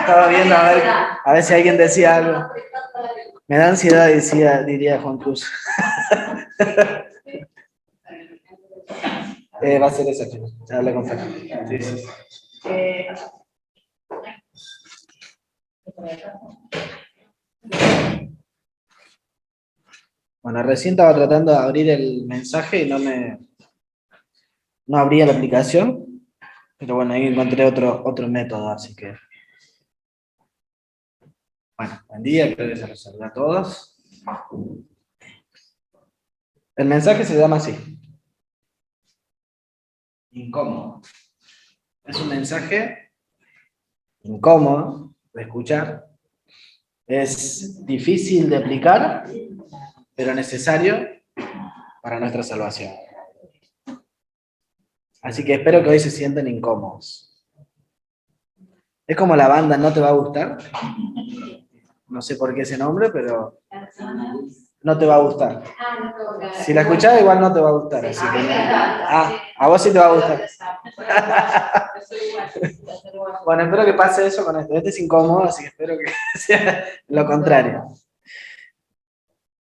Estaba viendo a ver si alguien decía algo. Me da ansiedad, diría Juan Cruz. Va a ser esa, chicos. Ya hablé con Fer. Sí. Bueno, recién estaba tratando de abrir el mensaje y no abría la aplicación, pero bueno, ahí encontré otro método, así que... Bueno, buen día, creo que se los saluda a todos. El mensaje se llama así. Incómodo. Es un mensaje incómodo de escuchar. Es difícil de aplicar, pero necesario para nuestra salvación. Así que espero que hoy se sientan incómodos. Es como la banda No Te Va a Gustar. No sé por qué ese nombre, pero no te va a gustar. Si la escuchás, igual no te va a gustar. Así que a vos sí te va a gustar. Bueno, espero que pase eso con esto. Este es incómodo, así que espero que sea lo contrario.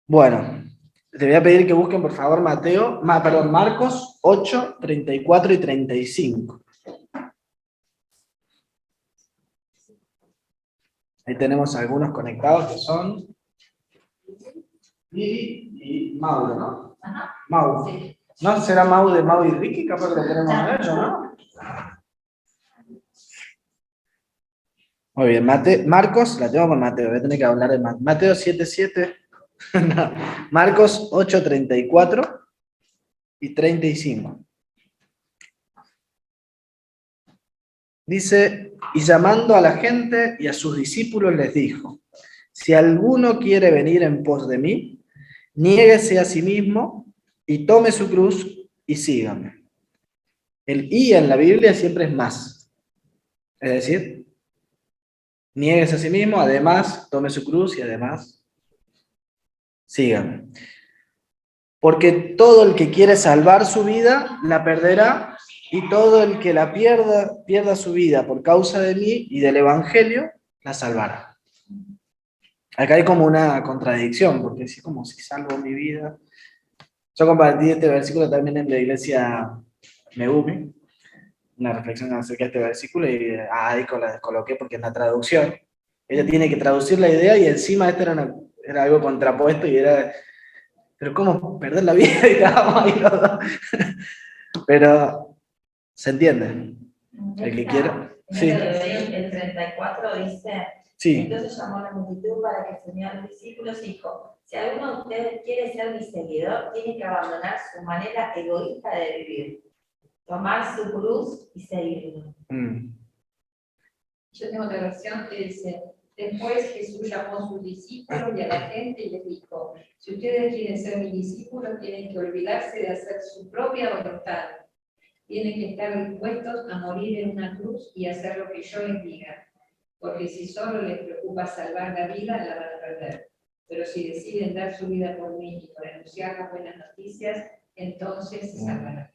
Bueno, te voy a pedir que busquen, por favor, Marcos 8, 34 y 35. Ahí tenemos algunos conectados que son Lili y Mauro, ¿no? Ajá. Mau. Sí. ¿No será Mau de Mau y Ricky? Capaz que lo tenemos a ellos, ¿no? Muy bien, Marcos, la tengo con Mateo, voy a tener que hablar de Mateo 7:7. No. Marcos 8, 34 y 35. Dice, y llamando a la gente y a sus discípulos les dijo, si alguno quiere venir en pos de mí, niéguese a sí mismo y tome su cruz y sígame. El y en la Biblia siempre es más. Es decir, niéguese a sí mismo, además tome su cruz y además sígame. Porque todo el que quiere salvar su vida, la perderá, y todo el que la pierda su vida por causa de mí y del Evangelio, la salvará. Acá hay como una contradicción, porque es como si salvo mi vida. Yo compartí este versículo también en la iglesia Megumi, una reflexión acerca de este versículo, y ahí la descoloqué porque en la traducción, ella tiene que traducir la idea y encima esto era algo contrapuesto y era, pero ¿cómo perder la vida? Y estábamos ahí los dos. Pero, ¿se entiende? El que quiera. Sí. El 34 dice, Sí. Entonces llamó a la multitud para que se unieran los discípulos y dijo, si alguno de ustedes quiere ser mi seguidor, tiene que abandonar su manera egoísta de vivir, tomar su cruz y seguirlo. Yo tengo otra versión que dice, después Jesús llamó a sus discípulos y a la gente y les dijo, si ustedes quieren ser mis discípulos, tienen que olvidarse de hacer su propia voluntad. Tienen que estar dispuestos a morir en una cruz y hacer lo que yo les diga. Porque si solo les preocupa salvar la vida, la van a perder. Pero si deciden dar su vida por mí y por anunciar las buenas noticias, entonces se salvarán.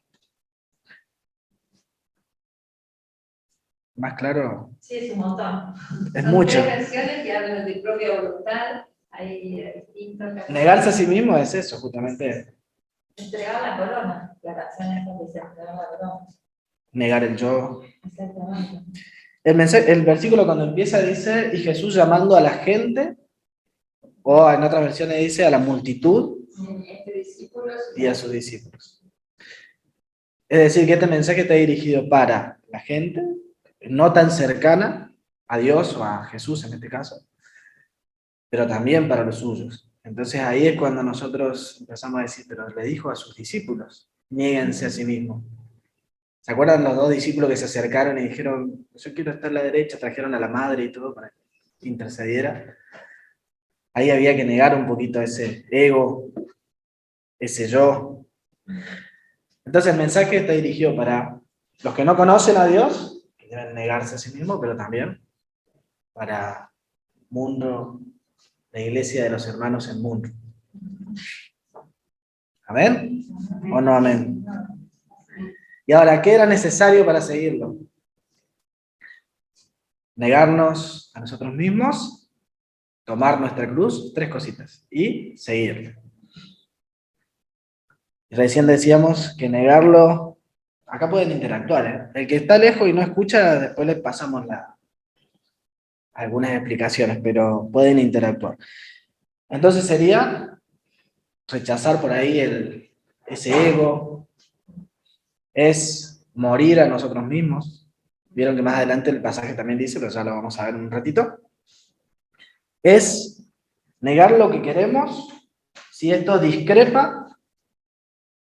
¿Más claro? Sí, es un montón. Es Son mucho. 3 versiones que hablan de propia voluntad. Hay distintos. Negarse a sí mismo es eso, justamente. Entregar la corona. La canción esa dice entregar la corona. Negar el yo. Exactamente. El versículo cuando empieza dice, y Jesús llamando a la gente, o en otras versiones dice a la multitud y a sus discípulos. Es decir, que este mensaje está dirigido para la gente no tan cercana a Dios o a Jesús en este caso, pero también para los suyos. Entonces ahí es cuando nosotros empezamos a decir, pero le dijo a sus discípulos, niéguense a sí mismos. ¿Se acuerdan los 2 discípulos que se acercaron y dijeron, yo quiero estar a la derecha, trajeron a la madre y todo para que intercediera? Ahí había que negar un poquito ese ego, ese yo. Entonces el mensaje está dirigido para los que no conocen a Dios, que deben negarse a sí mismos, pero también para mundo, la iglesia de los hermanos en mundo. ¿Amén? ¿O no amén? Y ahora, ¿qué era necesario para seguirlo? Negarnos a nosotros mismos, tomar nuestra cruz, 3 cositas, y seguirlo. Recién decíamos que negarlo, acá pueden interactuar, ¿eh? El que está lejos y no escucha, después le pasamos algunas explicaciones, pero pueden interactuar. Entonces sería rechazar por ahí ese ego, es morir a nosotros mismos. Vieron que más adelante el pasaje también dice, pero ya lo vamos a ver en un ratito. Es negar lo que queremos si esto discrepa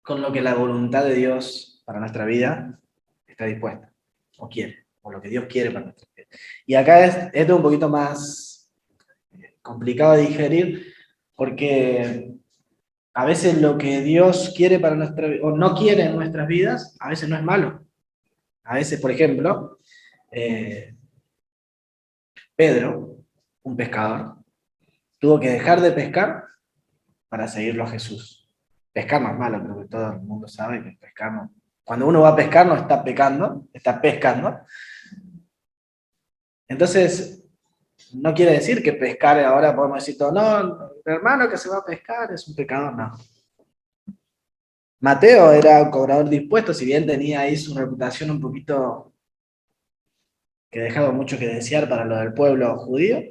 con lo que la voluntad de Dios para nuestra vida está dispuesta, o quiere, o lo que Dios quiere para nuestra vida. Y acá esto es un poquito más complicado de digerir, porque a veces lo que Dios quiere para nuestra vida, o no quiere en nuestras vidas, a veces no es malo. A veces, por ejemplo, Pedro, un pescador, tuvo que dejar de pescar para seguirlo a Jesús. Pescar no es malo, creo que todo el mundo sabe que pescar no. Cuando uno va a pescar no está pecando, está pescando. Entonces, no quiere decir que pescar ahora podemos decir todo, no, el hermano que se va a pescar es un pecador, no. Mateo era un cobrador dispuesto, si bien tenía ahí su reputación un poquito que dejaba mucho que desear para lo del pueblo judío,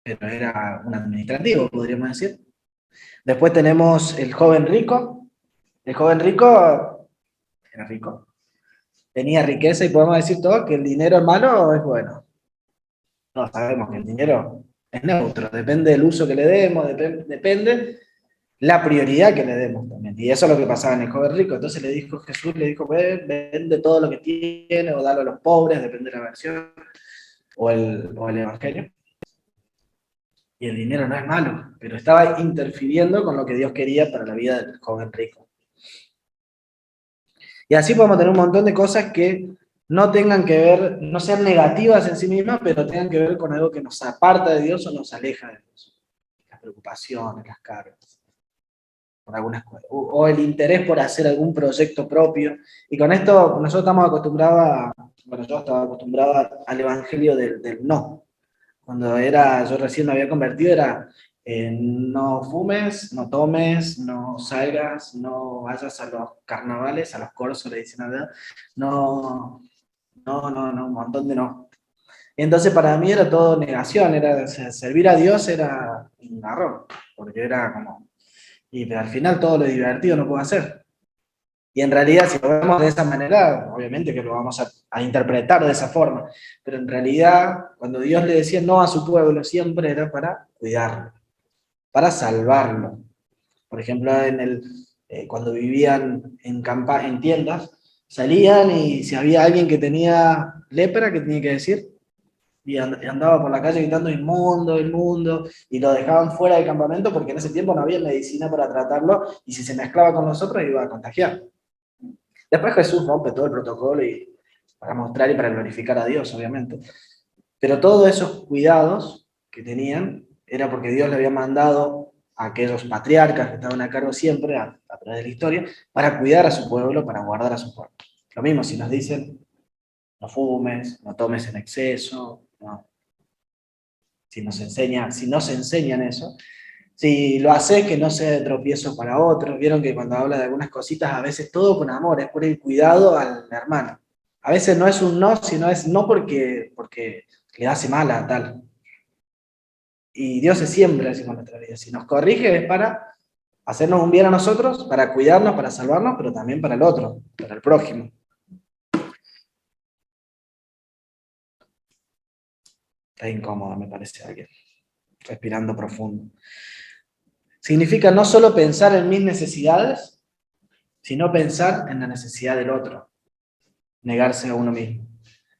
pero era un administrativo, podríamos decir. Después tenemos el joven rico. El joven rico era rico, tenía riqueza y podemos decir todo que el dinero es malo o es bueno. No, sabemos que el dinero es neutro, depende del uso que le demos, depende la prioridad que le demos también. Y eso es lo que pasaba en el joven rico. Entonces le dijo Jesús, le dijo, vende todo lo que tiene o dalo a los pobres, depende de la versión, o el evangelio. Y el dinero no es malo, pero estaba interfiriendo con lo que Dios quería para la vida del joven rico. Y así podemos tener un montón de cosas que no tengan que ver, no sean negativas en sí mismas, pero tengan que ver con algo que nos aparta de Dios o nos aleja de Dios. Las preocupaciones, las cargas, por algunas cosas. O el interés por hacer algún proyecto propio. Y con esto nosotros estamos acostumbrados bueno, yo estaba acostumbrado al evangelio del no. Cuando yo recién me había convertido, era no fumes, no tomes, no salgas, no vayas a los carnavales, a los coros, le dicen allá, no, no, un montón de no. Y entonces para mí era todo negación, servir a Dios era un garrón, porque era como, pero al final todo lo divertido no puedo hacer. Y en realidad, si lo vemos de esa manera, obviamente que lo vamos a interpretar de esa forma, pero en realidad, cuando Dios le decía no a su pueblo, siempre era para cuidarlo, para salvarlo. Por ejemplo, cuando vivían en tiendas, salían y si había alguien que tenía lepra, ¿qué tenía que decir? Y andaba por la calle gritando inmundo, inmundo, y lo dejaban fuera del campamento porque en ese tiempo no había medicina para tratarlo, y si se mezclaba con nosotros iba a contagiar. Después Jesús rompe todo el protocolo para mostrar y para glorificar a Dios, obviamente. Pero todos esos cuidados que tenían era porque Dios le había mandado a aquellos patriarcas que estaban a cargo siempre, a través de la historia, para cuidar a su pueblo, para guardar a su pueblo. Lo mismo si nos dicen, no fumes, no tomes en exceso, no. Si nos enseñan eso, si lo haces, que no sea de tropiezo para otros. Vieron que cuando habla de algunas cositas, a veces todo con amor, es por el cuidado al hermano. A veces no es un no, sino es no porque le hace mal a tal. Y Dios es siempre así con nuestra vida. Si nos corrige es para hacernos un bien a nosotros, para cuidarnos, para salvarnos, pero también para el otro, para el prójimo. Está incómodo, me parece, alguien. Respirando profundo. Significa no solo pensar en mis necesidades, sino pensar en la necesidad del otro. Negarse a uno mismo.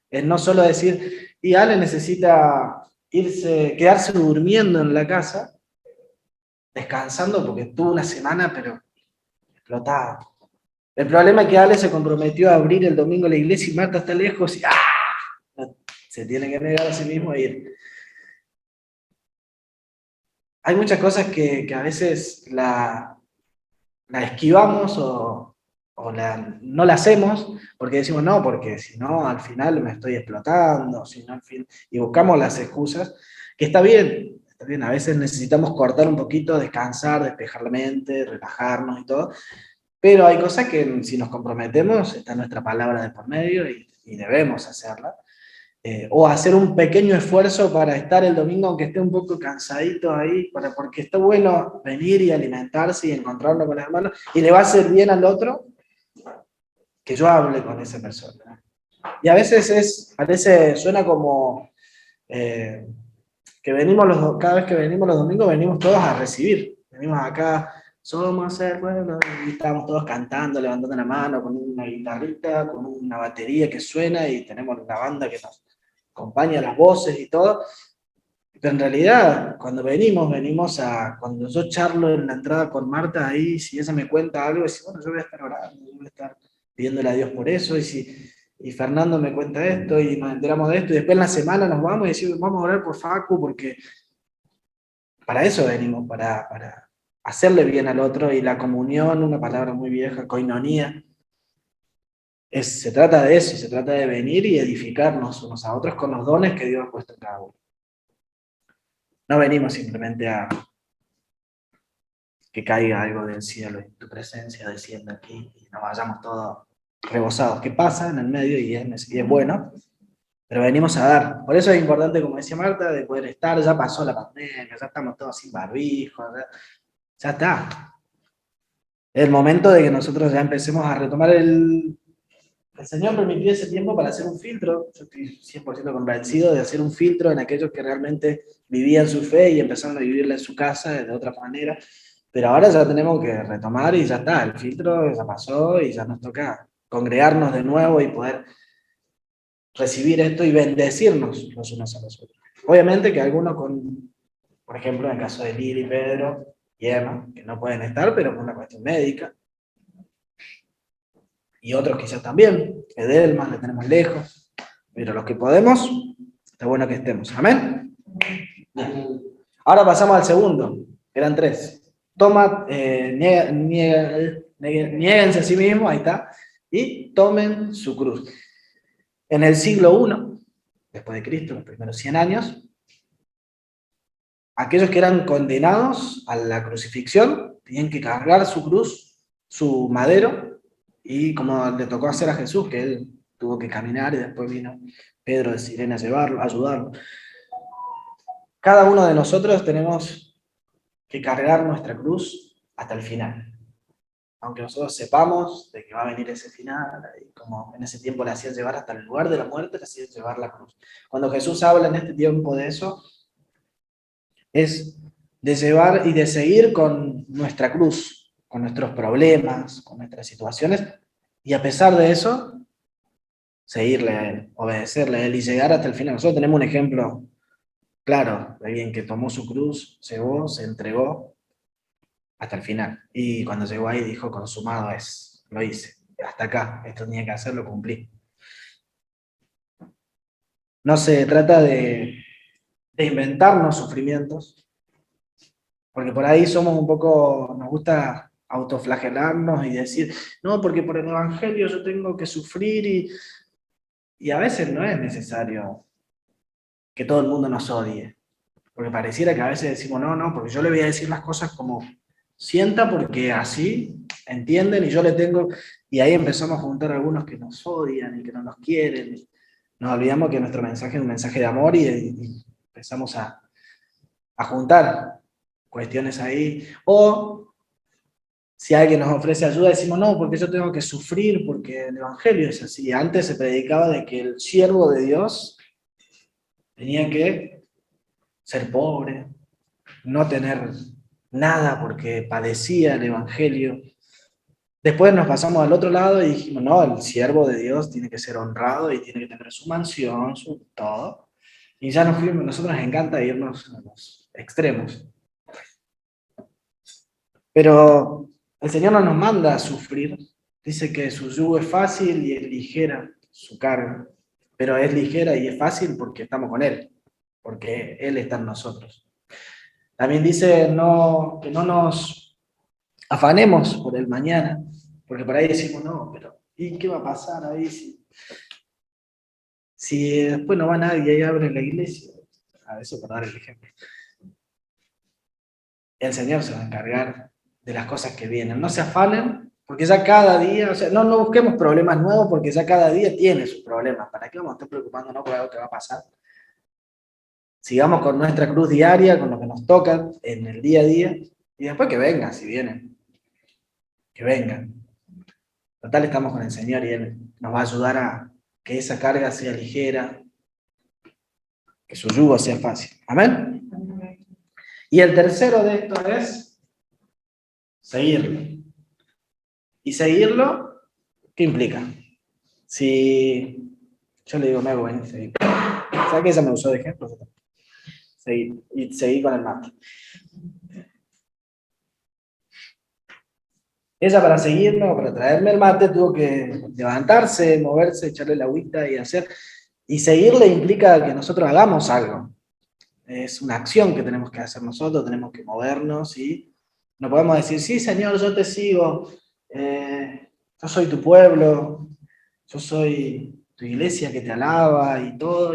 Es no solo decir, y Ale necesita quedarse durmiendo en la casa, descansando porque tuvo una semana, pero explotado. El problema es que Ale se comprometió a abrir el domingo la iglesia y Marta está lejos y se tiene que negar a sí mismo e ir. Hay muchas cosas que a veces la esquivamos o no la hacemos porque decimos no, porque si no al final me estoy explotando, si no, al fin, y buscamos las excusas, que está bien, a veces necesitamos cortar un poquito, descansar, despejar la mente, relajarnos y todo, pero hay cosas que si nos comprometemos, está nuestra palabra de por medio y debemos hacerla. O hacer un pequeño esfuerzo para estar el domingo, aunque esté un poco cansadito ahí, porque está bueno venir y alimentarse y encontrarlo con los hermanos, y le va a hacer bien al otro que yo hable con esa persona. Y a veces parece, suena como que cada vez que venimos los domingos, venimos todos a recibir. Venimos acá, somos el pueblo, y estamos todos cantando, levantando la mano, con una guitarrita, con una batería que suena, y tenemos una banda que nos acompaña las voces y todo. Pero en realidad, cuando venimos cuando yo charlo en la entrada con Marta, ahí, si ella me cuenta algo, decir, bueno, yo voy a estar orando, yo voy a estar pidiéndole a Dios por eso, y Fernando me cuenta esto, y nos enteramos de esto, y después en la semana nos vamos y decimos, vamos a orar por Facu, porque para eso venimos, para hacerle bien al otro, y la comunión, una palabra muy vieja, koinonía, se trata de eso, se trata de venir y edificarnos unos a otros con los dones que Dios ha puesto en cada uno. No venimos simplemente a que caiga algo del cielo y tu presencia descienda aquí y nos vayamos todos rebosados. ¿Qué pasa en el medio y es bueno? Pero venimos a dar. Por eso es importante, como decía Marta, de poder estar. Ya pasó la pandemia, ya estamos todos sin barbijo, ya está. Es el momento de que nosotros ya empecemos a retomar el Señor permitió ese tiempo para hacer un filtro. Yo estoy 100% convencido de hacer un filtro en aquellos que realmente vivían su fe y empezaron a vivirla en su casa de otra manera. Pero ahora ya tenemos que retomar y ya está. El filtro ya pasó y ya nos toca congregarnos de nuevo y poder recibir esto y bendecirnos los unos a los otros. Obviamente que algunos por ejemplo, en el caso de Lili, Pedro y Emma, que no pueden estar, pero por una cuestión médica, y otros quizás también, Edelman, le tenemos lejos, pero los que podemos, está bueno que estemos. ¿Amén? Bien. Ahora pasamos al segundo, eran 3. Niéguense a sí mismos, ahí está, y tomen su cruz. En el siglo I, después de Cristo, los primeros 100 años, aquellos que eran condenados a la crucifixión tenían que cargar su cruz, su madero, y como le tocó hacer a Jesús, que él tuvo que caminar y después vino Pedro de Sirene a ayudarlo. Cada uno de nosotros tenemos que cargar nuestra cruz hasta el final. Aunque nosotros sepamos de que va a venir ese final, y como en ese tiempo le hacían llevar hasta el lugar de la muerte, le hacían llevar la cruz. Cuando Jesús habla en este tiempo de eso, es de llevar y de seguir con nuestra cruz, con nuestros problemas, con nuestras situaciones, y a pesar de eso, seguirle a Él, obedecerle a Él y llegar hasta el final. Nosotros tenemos un ejemplo claro de alguien que tomó su cruz, llegó, se entregó hasta el final. Y cuando llegó ahí dijo, consumado es, lo hice, hasta acá, esto tenía que hacer, lo cumplí. No se trata de inventarnos sufrimientos, porque por ahí somos un poco, nos gusta autoflagelarnos y decir, no, porque por el Evangelio yo tengo que sufrir, y a veces no es necesario que todo el mundo nos odie, porque pareciera que a veces decimos, no, porque yo le voy a decir las cosas como sienta, porque así entienden y yo le tengo, y ahí empezamos a juntar algunos que nos odian y que no nos quieren, nos olvidamos que nuestro mensaje es un mensaje de amor y empezamos a juntar cuestiones ahí, o si alguien nos ofrece ayuda, decimos, no, porque yo tengo que sufrir, porque el Evangelio es así. Antes se predicaba de que el siervo de Dios tenía que ser pobre, no tener nada porque padecía el Evangelio. Después nos pasamos al otro lado y dijimos, no, el siervo de Dios tiene que ser honrado y tiene que tener su mansión, su todo. Y ya nos fuimos, nosotros nos encanta irnos a los extremos. Pero el Señor no nos manda a sufrir. Dice que su yugo es fácil y es ligera su carga. Pero es ligera y es fácil porque estamos con Él, porque Él está en nosotros. También dice que no nos afanemos por el mañana, Porque por ahí decimos, no, pero ¿y qué va a pasar ahí si después no va nadie y abre la iglesia? A eso para dar el ejemplo. El Señor se va a encargar de las cosas que vienen. No se afanen, porque ya cada día, o sea, no busquemos problemas nuevos, porque ya cada día tiene sus problemas. ¿Para qué vamos a estar preocupándonos por algo que va a pasar? Sigamos con nuestra cruz diaria, con lo que nos toca en el día a día, y después que vengan, si vienen, que vengan. Total, estamos con el Señor y Él nos va a ayudar a que esa carga sea ligera, que su yugo sea fácil. ¿Amén? Y el tercero de esto es seguirlo. Y seguirlo, ¿qué implica? Si yo le digo, me voy a seguir. ¿Sabes que esa me usó de ejemplo? Seguir. Y seguir con el mate. Ella para seguirme o para traerme el mate tuvo que levantarse, moverse, echarle la agüita y hacer. Y seguirle implica que nosotros hagamos algo. Es una acción que tenemos que hacer nosotros, tenemos que movernos y no podemos decir, sí, Señor, yo te sigo, yo soy tu pueblo, yo soy tu iglesia que te alaba y todo,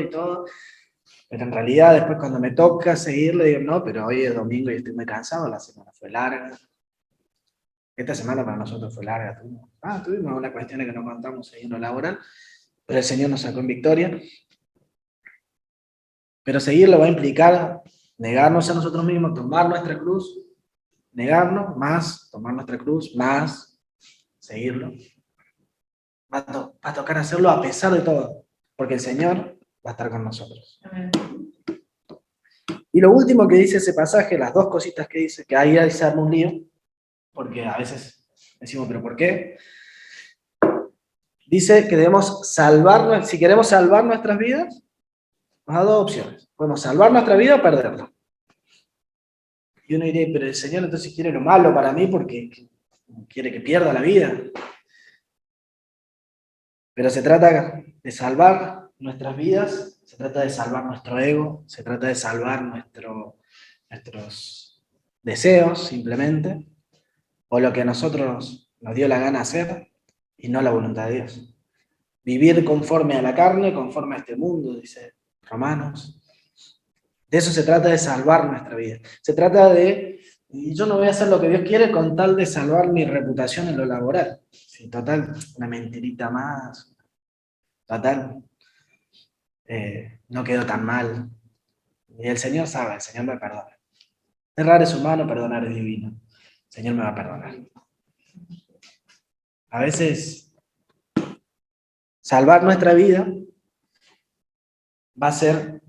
pero en realidad después cuando me toca seguirle digo, no, pero hoy es domingo y estoy muy cansado, la semana fue larga, esta semana para nosotros fue larga, tuvimos una cuestión que no contamos ahí en lo laboral, pero el Señor nos sacó en victoria. Pero seguirlo va a implicar negarnos a nosotros mismos, tomar nuestra cruz, negarnos, más tomar nuestra cruz, más seguirlo. Va a tocar hacerlo a pesar de todo, porque el Señor va a estar con nosotros. Amén. Y lo último que dice ese pasaje, las dos cositas que dice, que ahí se arma un lío, porque a veces decimos, ¿pero por qué? Dice que debemos salvar, si queremos salvar nuestras vidas, nos da dos opciones. Podemos salvar nuestra vida o perderla. Y uno diría, pero el Señor entonces quiere lo malo para mí porque quiere que pierda la vida. Pero se trata de salvar nuestras vidas, se trata de salvar nuestro ego, se trata de salvar nuestros deseos simplemente, o lo que a nosotros nos dio la gana hacer y no la voluntad de Dios. Vivir conforme a la carne, conforme a este mundo, dice Romanos. De eso se trata, de salvar nuestra vida. Se trata de, y yo no voy a hacer lo que Dios quiere con tal de salvar mi reputación en lo laboral. Sí, total, una mentirita más. Total, no quedó tan mal. Y el Señor sabe, el Señor me perdona. Errar es humano, perdonar es divino. El Señor me va a perdonar. A veces, salvar nuestra vida va a ser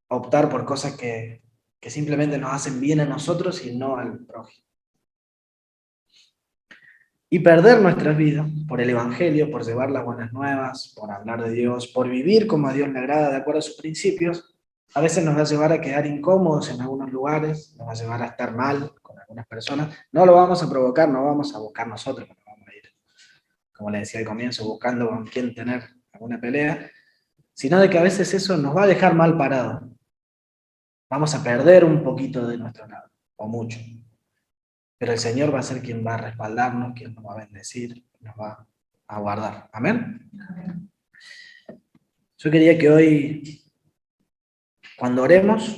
optar por cosas que simplemente nos hacen bien a nosotros y no al prójimo. Y perder nuestras vidas por el Evangelio, por llevar las buenas nuevas, por hablar de Dios, por vivir como a Dios le agrada de acuerdo a sus principios, a veces nos va a llevar a quedar incómodos en algunos lugares, nos va a llevar a estar mal con algunas personas. No lo vamos a provocar, no vamos a buscar nosotros, no vamos a ir, como le decía al comienzo, buscando con quién tener alguna pelea, sino de que a veces eso nos va a dejar mal parado. Vamos a perder un poquito de nuestro lado, o mucho. Pero el Señor va a ser quien va a respaldarnos, quien nos va a bendecir, nos va a guardar. ¿Amén? Amén. Yo quería que hoy, cuando oremos,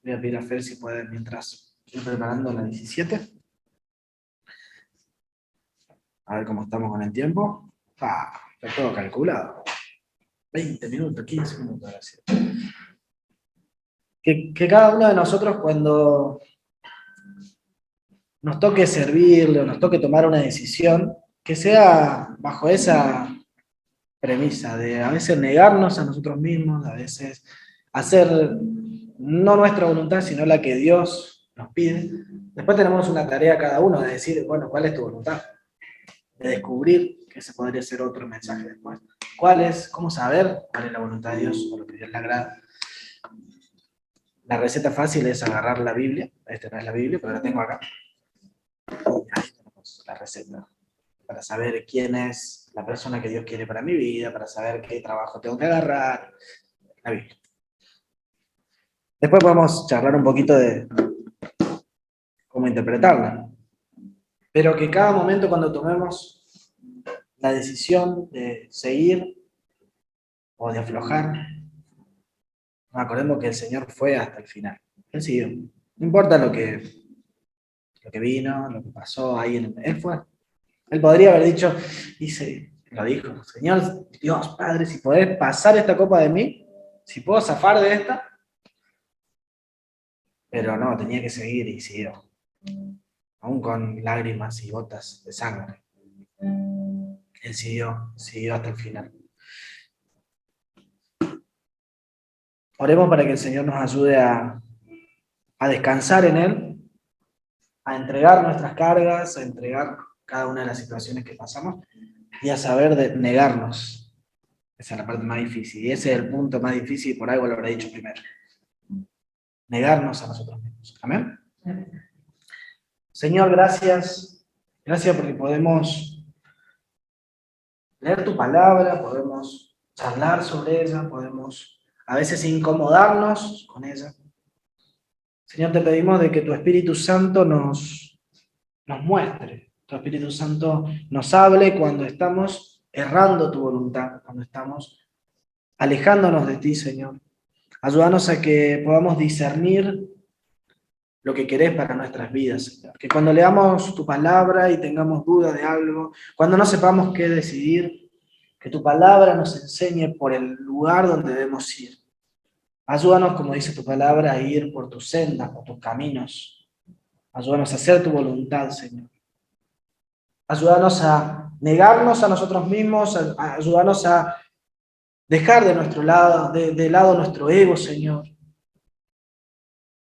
voy a pedir a Fer si puede, mientras estoy preparando la 17. A ver cómo estamos con el tiempo. Está todo calculado. 20 minutos, 15 minutos. Gracias. Que cada uno de nosotros cuando nos toque servirle o nos toque tomar una decisión, que sea bajo esa premisa de a veces negarnos a nosotros mismos, a veces hacer no nuestra voluntad, sino la que Dios nos pide. Después tenemos una tarea cada uno de decir, bueno, ¿cuál es tu voluntad? De descubrir, que ese podría ser otro mensaje después. ¿Cuál es, cómo saber cuál es la voluntad de Dios o lo que Dios le agrada? La receta fácil es agarrar la Biblia. Esta no es la Biblia, pero la tengo acá. Y ahí tenemos la receta. Para saber quién es la persona que Dios quiere para mi vida, para saber qué trabajo tengo que agarrar. La Biblia. Después podemos charlar un poquito de cómo interpretarla. pero que cada momento cuando tomemos la decisión de seguir o de aflojar, nos acordemos que el Señor fue hasta el final. Él siguió. No importa lo que vino, lo que pasó ahí. Él fue. Él podría haber dicho, lo dijo, Señor, Dios Padre, si podés pasar esta copa de mí, si puedo zafar de esta. Pero no, tenía que seguir y siguió. Aún con lágrimas y gotas de sangre. Él siguió hasta el final. Oremos para que el Señor nos ayude a descansar en Él, a entregar nuestras cargas, a entregar cada una de las situaciones que pasamos y a saber negarnos. Esa es la parte más difícil y ese es el punto más difícil y por algo lo habré dicho primero. Negarnos a nosotros mismos. Amén. Señor, gracias. Gracias porque podemos leer tu palabra, podemos charlar sobre ella, podemos a veces incomodarnos con ella. Señor, te pedimos de que tu Espíritu Santo nos muestre, tu Espíritu Santo nos hable cuando estamos errando tu voluntad, cuando estamos alejándonos de ti, Señor. Ayúdanos a que podamos discernir lo que querés para nuestras vidas, Señor. Que cuando leamos tu palabra y tengamos dudas de algo, cuando no sepamos qué decidir, que tu palabra nos enseñe por el lugar donde debemos ir. Ayúdanos, como dice tu palabra, a ir por tus sendas, por tus caminos. Ayúdanos a hacer tu voluntad, Señor. Ayúdanos a negarnos a nosotros mismos, ayúdanos a dejar de nuestro lado, de lado nuestro ego, Señor.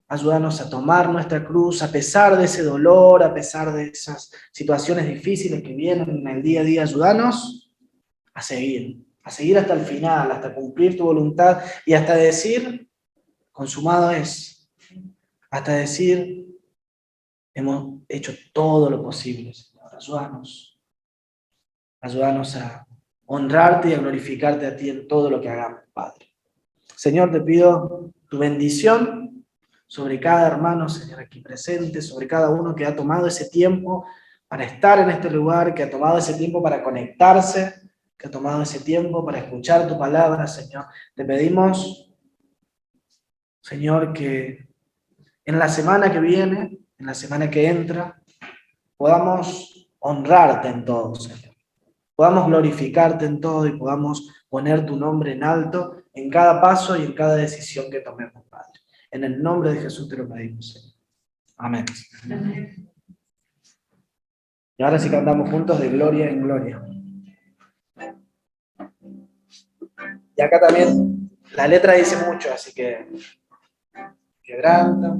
Ayúdanos a tomar nuestra cruz, a pesar de ese dolor, a pesar de esas situaciones difíciles que vienen en el día a día. Ayúdanos a seguir hasta el final, hasta cumplir tu voluntad y hasta decir, consumado es, hasta decir, hemos hecho todo lo posible, Señor. Ayúdanos a honrarte y a glorificarte a ti en todo lo que hagamos, Padre. Señor, te pido tu bendición sobre cada hermano, Señor, aquí presente, sobre cada uno que ha tomado ese tiempo para estar en este lugar, que ha tomado ese tiempo para conectarse, que ha tomado ese tiempo para escuchar tu palabra, Señor. Te pedimos, Señor, que en la semana que viene, en la semana que entra, podamos honrarte en todo, Señor. Podamos glorificarte en todo y podamos poner tu nombre en alto en cada paso y en cada decisión que tomemos, Padre. En el nombre de Jesús te lo pedimos, Señor. Amén. Amén. Y ahora sí cantamos juntos de gloria en gloria. Y acá también la letra dice mucho, así que quebranta.